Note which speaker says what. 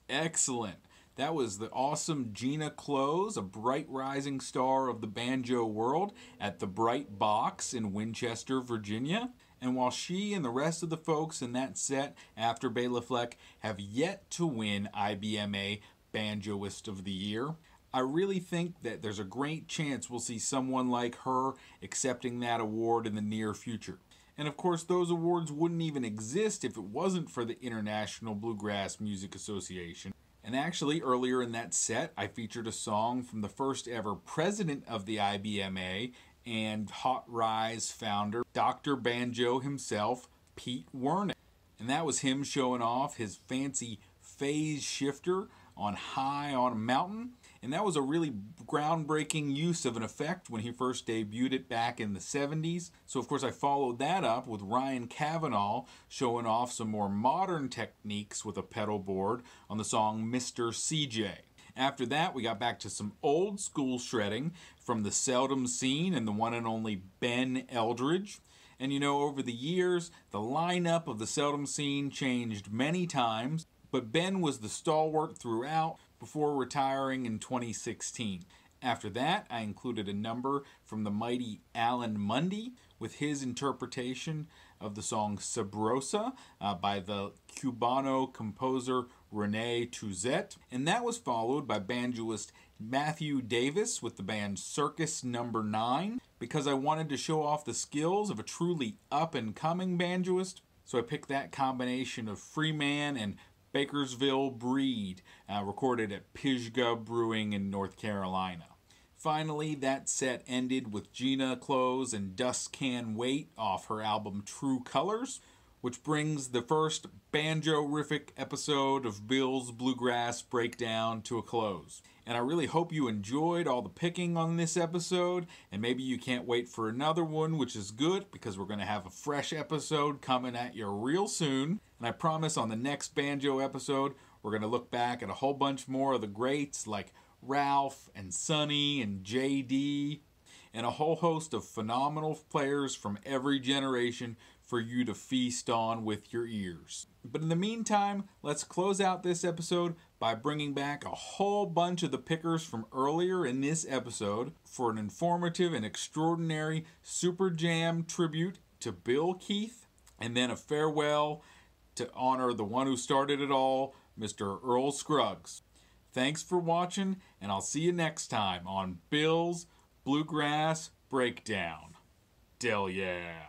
Speaker 1: Excellent. That was the awesome Gina Close, a bright rising star of the banjo world at the Bright Box in Winchester, Virginia. And while she and the rest of the folks in that set after Bela Fleck have yet to win IBMA Banjoist of the Year, I really think that there's a great chance we'll see someone like her accepting that award in the near future. And of course, those awards wouldn't even exist if it wasn't for the International Bluegrass Music Association. And actually, earlier in that set, I featured a song from the first ever president of the IBMA and Hot Rise founder, Dr. Banjo himself, Pete Wernick. And that was him showing off his fancy phase shifter on High on a Mountain. And that was a really groundbreaking use of an effect when he first debuted it back in the 70s. So of course I followed that up with Ryan Cavanaugh showing off some more modern techniques with a pedal board on the song Mr. CJ. After that, we got back to some old school shredding from the Seldom Scene and the one and only Ben Eldridge. And you know, over the years, the lineup of the Seldom Scene changed many times, but Ben was the stalwart throughout before retiring in 2016. After that, I included a number from the mighty Alan Mundy with his interpretation of the song Sabrosa by the Cubano composer Rene Touzet, and that was followed by banjoist Matthew Davis with the band Circus No. 9, because I wanted to show off the skills of a truly up-and-coming banjoist, so I picked that combination of Freeman and Bakersville Breed, recorded at Pisgah Brewing in North Carolina. Finally, that set ended with Gina Close and Dust Can Wait off her album True Colors, which brings the first banjo-rific episode of Bill's Bluegrass Breakdown to a close. And I really hope you enjoyed all the picking on this episode, and maybe you can't wait for another one, which is good because we're going to have a fresh episode coming at you real soon. And I promise on the next banjo episode, we're going to look back at a whole bunch more of the greats like Ralph and Sonny and J.D. and a whole host of phenomenal players from every generation for you to feast on with your ears. But in the meantime, let's close out this episode by bringing back a whole bunch of the pickers from earlier in this episode for an informative and extraordinary Super Jam tribute to Bill Keith, and then a farewell to honor the one who started it all, Mr. Earl Scruggs. Thanks for watching, and I'll see you next time on Bill's Bluegrass Breakdown. Del yeah!